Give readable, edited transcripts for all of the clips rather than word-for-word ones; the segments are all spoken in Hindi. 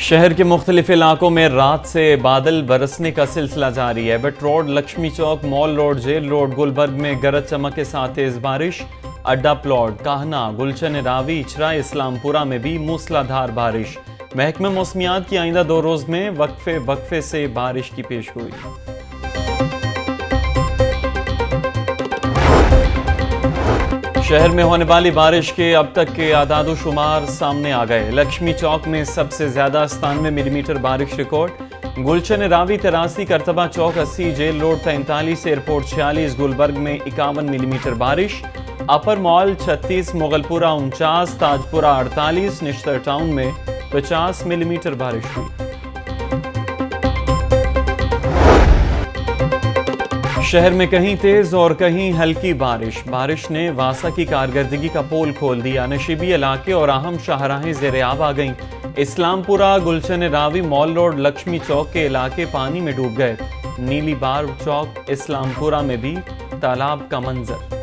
शहर के मुख्तलिफ इलाकों में रात से बादल बरसने का सिलसिला जारी है। बट Road, Lakshmi Chowk, Mall Road, Jail Road, Gulberg में गरज चमक के साथ तेज बारिश। अड्डा प्लॉट, काहना, गुलशन रावी, इचरा, इस्लामपुरा में भी मूसलाधार बारिश। महकमे मौसमियात की आइंदा 2 रोज में वक्फे से बारिश की पेशगोई। शहर में होने वाली बारिश के अब तक के आदादो शुमार सामने आ गए। लक्ष्मी चौक में सबसे ज्यादा 97 मिलीमीटर बारिश रिकॉर्ड। गुलशन रावी 83, करतबा चौक 80, जेल रोड 43, एयरपोर्ट 46, गुलबर्ग में 51 मिलीमीटर बारिश। अपर मॉल 36, मुगलपुरा 49, ताजपुरा 48, निश्तर टाउन में 50 मिलीमीटर बारिश हुई। शहर में कहीं तेज और कहीं हल्की बारिश ने वासा की कारकर्दगी का पोल खोल दिया। नशीबी इलाके और अहम शाहराहें ज़ेर-ए-आब आ गईं। इस्लामपुरा, गुलशन रावी, मॉल रोड, लक्ष्मी चौक के इलाके पानी में डूब गए। नीली बार चौक, इस्लामपुरा में भी तालाब का मंजर।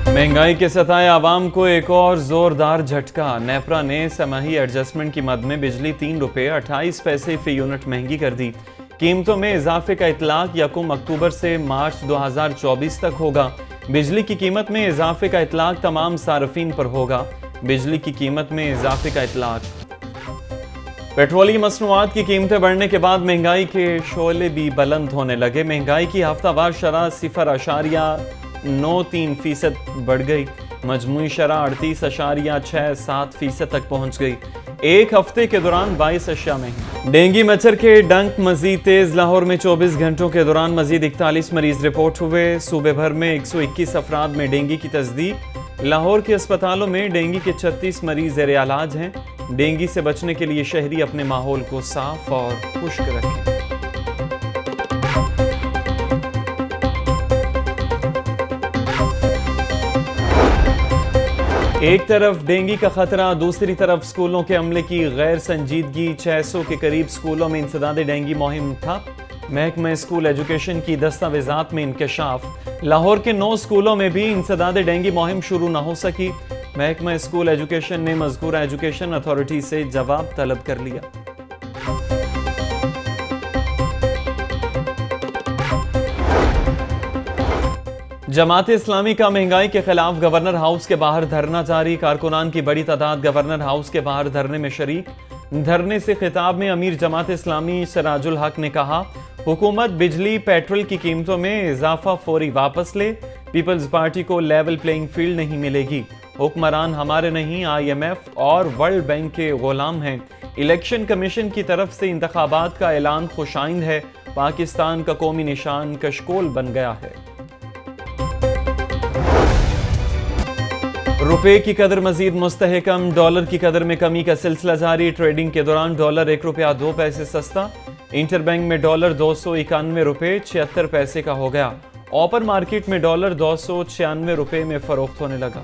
महंगाई के सताए आवाम को एक और जोरदार झटका। नेपरा ने समाही एडजस्टमेंट की मद में बिजली 3 रुपये 28 पैसे फी यूनिट महंगी कर दी। कीमतों में इजाफे का इतलाक 1 अक्टूबर से मार्च 2024 तक होगा। बिजली की कीमत में इजाफे का इतलाक तमाम सार्फिन पर होगा। बिजली की कीमत में इजाफे का इतलाक। पेट्रोलियम मसनूआत की कीमतें बढ़ने के बाद महंगाई के शोले भी बुलंद होने लगे। महंगाई की हफ्तावार शरह 0.93% बढ़ गई। मजमूई शरह 38.67% तक पहुंच गई। एक हफ्ते के दौरान 22 अशिया में डेंगू मच्छर के डंक मजीद तेज। लाहौर में 24 घंटों के दौरान मजीद 41 मरीज रिपोर्ट हुए। सूबे भर में 121 अफराद में डेंगू की तस्दीक। लाहौर के अस्पतालों में डेंगू के 36 मरीज ज़ेर इलाज हैं। डेंगू से बचने के लिए शहरी अपने माहौल को साफ और खुश्क रखें। एक तरफ डेंगू का खतरा, दूसरी तरफ स्कूलों के अमले की गैर संजीदगी। 600 के करीब स्कूलों में इंसदाद डेंगू मुहिम ठप। महकमा स्कूल एजुकेशन की दस्तावेजात में इंकशाफ। लाहौर के 9 स्कूलों में भी इंसदाद डेंगू मुहिम शुरू न हो सकी। महकमा स्कूल एजुकेशन ने मज़कूरा एजुकेशन अथॉरिटी से जवाब तलब कर लिया। जमात इस्लामी का महंगाई के खिलाफ गवर्नर हाउस के बाहर धरना जारी। कारकुनान की बड़ी तादाद गवर्नर हाउस के बाहर धरने में शरीक। धरने से खिताब में अमीर जमात इस्लामी सिराजुल हक ने कहा, हुकूमत बिजली पेट्रोल की कीमतों में इजाफा फौरी वापस ले। पीपल्स पार्टी को लेवल प्लेइंग फील्ड नहीं मिलेगी। हुक्मरान हमारे नहीं, IMF और वर्ल्ड बैंक के गुलाम हैं। इलेक्शन कमीशन की तरफ से इंतखाबात का ऐलान खुशाइंद है। पाकिस्तान का कौमी निशान कशकोल बन गया है। रुपए की कदर मजीद मुस्तहकम। डॉलर की कदर में कमी का सिलसिला जारी। ट्रेडिंग के दौरान डॉलर 1 रुपया 2 पैसे सस्ता। इंटरबैंक में डॉलर 291 रुपये 76 पैसे का हो गया। ओपन मार्केट में डॉलर 296 रुपये में फरोख्त होने लगा।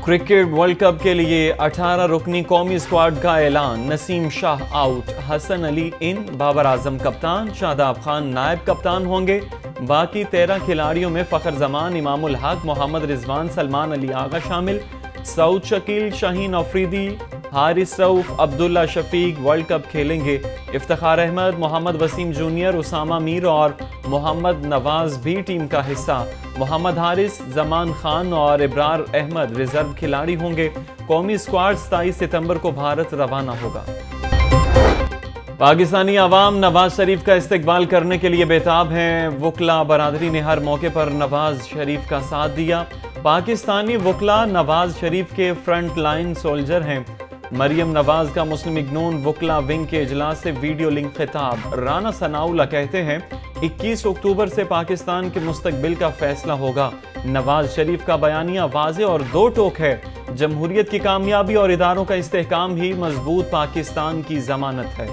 क्रिकेट वर्ल्ड कप के लिए 18 रुकनी कौमी स्क्वाड का ऐलान। नसीम शाह आउट, हसन अली इन, बाबर आजम कप्तान, शादाब खान नायब कप्तान होंगे। बाकी 13 खिलाड़ियों में फ़खर जमान, इमामुल हक, मोहम्मद रिजवान, सलमान अली आगा शामिल। सऊद शकील, शाहीन अफरीदी, हारिस रऊफ, अब्दुल्ला शफीक वर्ल्ड कप खेलेंगे। इफ्तिखार अहमद, मोहम्मद वसीम जूनियर, उसामा मीर और मोहम्मद नवाज भी टीम का हिस्सा। मोहम्मद हारिस, जमान खान और इब्रार अहमद रिजर्व खिलाड़ी होंगे। कौमी स्क्वाड 27 सितंबर को भारत रवाना होगा। पाकिस्तानी अवाम नवाज शरीफ का इस्तकबाल करने के लिए बेताब हैं। वकला बरादरी ने हर मौके पर नवाज शरीफ का साथ दिया। पाकिस्तानी वकला नवाज शरीफ के फ्रंट लाइन सोल्जर हैं। मरियम नवाज का मुस्लिम इग्नून वकला विंग के इजलास से वीडियो लिंक खिताब। राना सनाउल्लाह कहते हैं, 21 अक्टूबर से पाकिस्तान के मुस्तकबिल का फैसला होगा। नवाज शरीफ का बयानिया वाज़ेह और 2 टोक है। जमहूरियत की कामयाबी और इदारों का इस्तेहकाम ही मजबूत पाकिस्तान की जमानत है।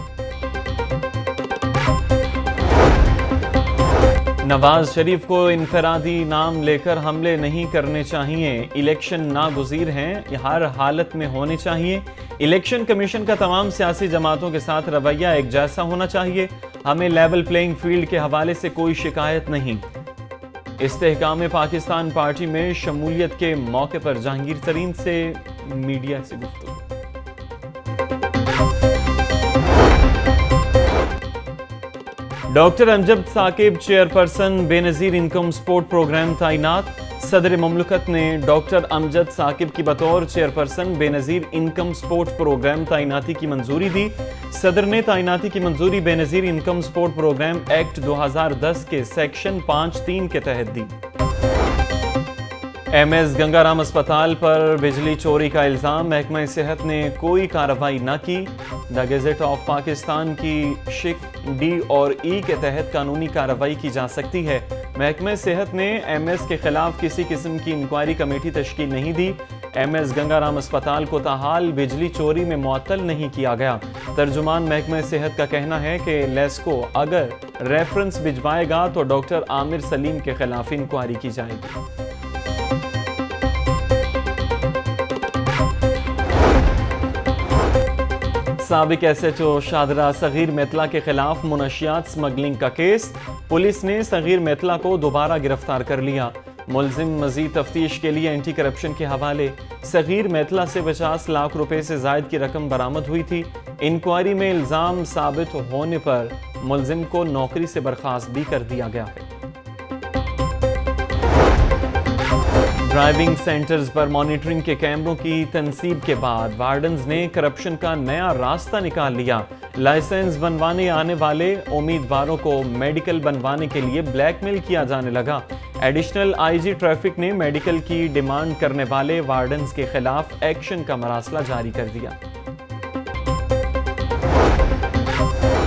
नवाज शरीफ को इनफरादी नाम लेकर हमले नहीं करने चाहिए। इलेक्शन नागुज़ीर हैं, हर हालत में होने चाहिए। इलेक्शन कमीशन का तमाम सियासी जमातों के साथ रवैया एक जैसा होना चाहिए। हमें लेवल प्लेइंग फील्ड के हवाले से कोई शिकायत नहीं। इस्तेहकाम पाकिस्तान पार्टी में शमूलियत के मौके पर जहांगीर तरीन से मीडिया से गुफ्तगू। Doctor Amjad Saqib chairperson Benazir Income Support Programme तैनात। सदर ममलकत ने डॉक्टर अमजद साकिब की बतौर chairperson Benazir Income Support Programme तैनाती की मंजूरी दी। सदर ने तैनाती की मंजूरी Benazir Income Support Programme Act 2010 के सेक्शन 5(3) के तहत दी। MS गंगाराम अस्पताल पर बिजली चोरी का इल्ज़ाम, महकमा सेहत ने कोई कार्रवाई न की। द गेजेट ऑफ पाकिस्तान की शिक D और E के तहत कानूनी कार्रवाई की जा सकती है। महकमा सेहत ने MS के खिलाफ किसी किस्म की इंक्वायरी कमेटी तश्कील नहीं दी। MS गंगाराम अस्पताल को ताहाल बिजली चोरी में मुअत्तल नहीं किया गया। तर्जुमान महकमा सेहत का कहना है कि लेस्को अगर रेफरेंस भिजवाएगा तो डॉक्टर आमिर सलीम के खिलाफ इंक्वायरी की जाएगी। साबिक SHO शादरा सगीर मेतला के खिलाफ मुनशियात स्मगलिंग का केस। पुलिस ने सगीर मेतला को दोबारा गिरफ्तार कर लिया। मुलजिम मजीद तफ्तीश के लिए एंटी करप्शन के हवाले। सगीर मेतला से 50 लाख रुपए से जायद की रकम बरामद हुई थी। इंक्वायरी में इल्ज़ाम साबित होने पर मुलजिम को नौकरी से बर्खास्त भी कर दिया गया है। ड्राइविंग सेंटर्स पर मॉनिटरिंग के कैमरों की तनसीब के बाद वार्डन्स ने करप्शन का नया रास्ता निकाल लिया। लाइसेंस बनवाने आने वाले उम्मीदवारों को मेडिकल बनवाने के लिए ब्लैकमेल किया जाने लगा। एडिशनल IG ट्रैफिक ने मेडिकल की डिमांड करने वाले वार्डन्स के खिलाफ एक्शन का मरासला जारी कर दिया।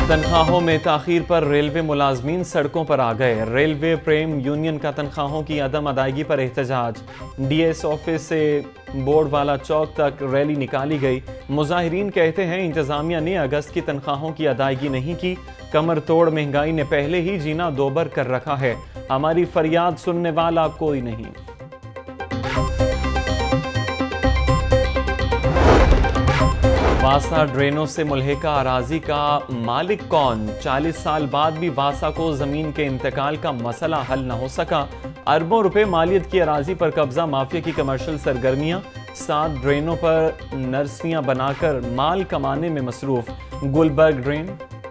तनख्वाहों में ताखीर पर रेलवे मुलाजमीन सड़कों पर आ गए। रेलवे प्रेम यूनियन का तनख्वाहों की अदम अदायगी पर एहतजाज। DS ऑफिस से बोर्डवाला चौक तक रैली निकाली गई। मुजाहिरीन कहते हैं इंतजामिया ने अगस्त की तनख्वाहों की अदायगी नहीं की। कमर तोड़ महंगाई ने पहले ही जीना दोबर कर रखा है। हमारी फरियाद सुनने वाला कोई नहीं। वासा ड्रेनों से मुल्हिका अराजी का मालिक कौन? 40 साल बाद भी वासा को जमीन के इंतकाल का मसला हल न हो सका। अरबों रुपए मालियत की अराजी पर कब्जा माफिया की कमर्शियल सरगर्मियां। 7 ड्रेनों पर नर्सरियां बनाकर माल कमाने में मसरूफ। गुलबर्ग ड्रेन,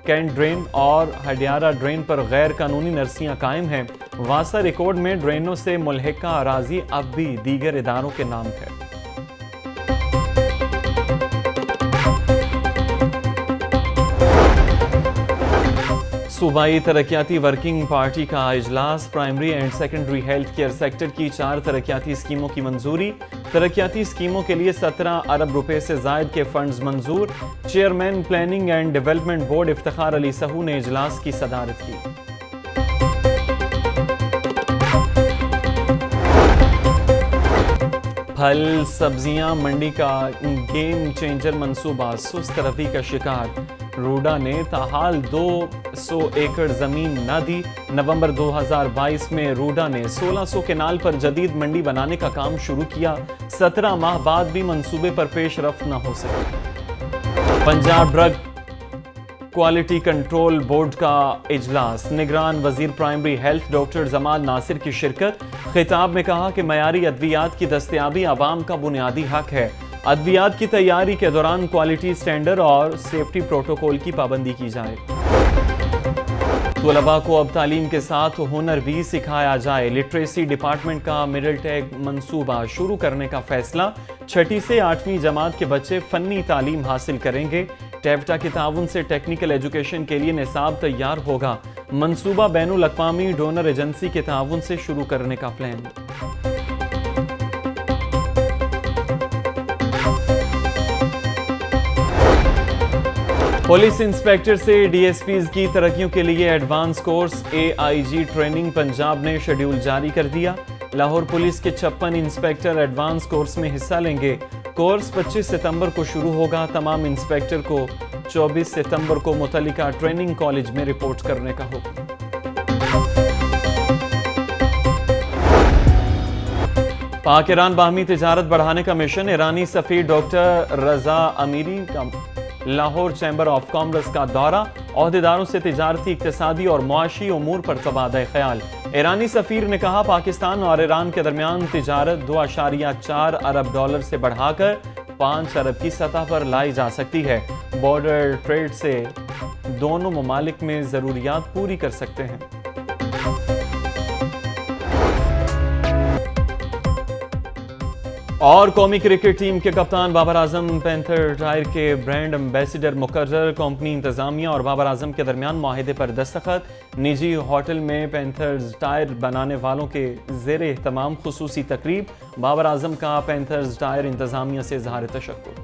कैंट ड्रेन और हडियारा ड्रेन पर गैर कानूनी नर्सरियां कायम हैं। वासा रिकॉर्ड में ड्रेनों से मुल्हिका अराजी अब भी दीगर इदारों के नाम है। सूबाई तरक्याती वर्किंग पार्टी का इजलास। Primary and secondary health care sector की 4 तरक्याती स्कीमों की मंजूरी। तरक्याती स्कीमों के लिए 17 अरब रुपए से जायद के फंड्स मंजूर। Chairman planning and development board Iftikhar Ali Sahu ने इजलास की सदारत की। फल सब्जियां मंडी का गेम चेंजर मंसूबा सुस्त रवि का शिकार। रूडा ने ताहाल 200 एकड़ जमीन न दी। नवंबर 2022 में रूडा ने 1600 केनाल पर जदीद मंडी बनाने का काम शुरू किया। 17 माह बाद भी मंसूबे पर पेशरफ्त न हो सके। Punjab Drug Quality Control Board का इजलास। निगरान वजीर primary health doctor Jamal Nasir की शिरकत। खिताब में कहा कि मयारी अद्वियात की दस्तयाबी आवाम का बुनियादी हक है। अद्वियात की तैयारी के दौरान क्वालिटी स्टैंडर्ड और सेफ्टी प्रोटोकॉल की पाबंदी की जाए। तलबा को अब तालीम के साथ हुनर भी सिखाया जाए। लिटरेसी डिपार्टमेंट का मिडिल टेक मंसूबा शुरू करने का फैसला। 6ठी से 8वीं जमात के बच्चे फन्नी तालीम हासिल करेंगे। टेवटा के ताउन से टेक्निकल एजुकेशन के लिए निसाब तैयार होगा। मंसूबा बैनुल अक़वामी डोनर एजेंसी के ताउन से शुरू करने का प्लान। पुलिस इंस्पेक्टर से DSPs की तरक्कियों के लिए advance course AIG training Punjab ने शेड्यूल जारी कर दिया। लाहौर पुलिस के 56 इंस्पेक्टर एडवांस कोर्स में हिस्सा लेंगे। कोर्स 25 सितंबर को शुरू होगा। तमाम इंस्पेक्टर को 24 सितंबर को मुतल्लिका ट्रेनिंग कॉलेज में रिपोर्ट करने का हुक्म। पाक ईरान बाहमी तिजारत बढ़ाने का मिशन। ईरानी सफीर डॉक्टर रजा अमीरी का लाहौर चैम्बर ऑफ कॉमर्स का दौरा। ओहदेदारों से तिजारती, इक्तिसादी और मुआशी उमूर पर तबादला ख्याल। ईरानी सफीर ने कहा पाकिस्तान और ईरान के दरमियान तिजारत $2.4 अरब से बढ़ाकर 5 अरब की सतह पर लाई जा सकती है। बॉर्डर ट्रेड से दोनों ममालिक में ज़रूरियात पूरी कर सकते हैं। और कौमी क्रिकेट टीम के कप्तान बाबर आजम पैंथर टायर के ब्रांड एम्बेसडर मुकर्रर। कंपनी इंतजामिया और बाबर आजम के दरमियान मुआहदे पर दस्तखत। निजी होटल में पैंथर्स टायर बनाने वालों के ज़ेर एहतमाम खुसूसी तकरीब। बाबर आजम का पैंथर्स टायर इंतजामिया से इज़हार तशक्कुर।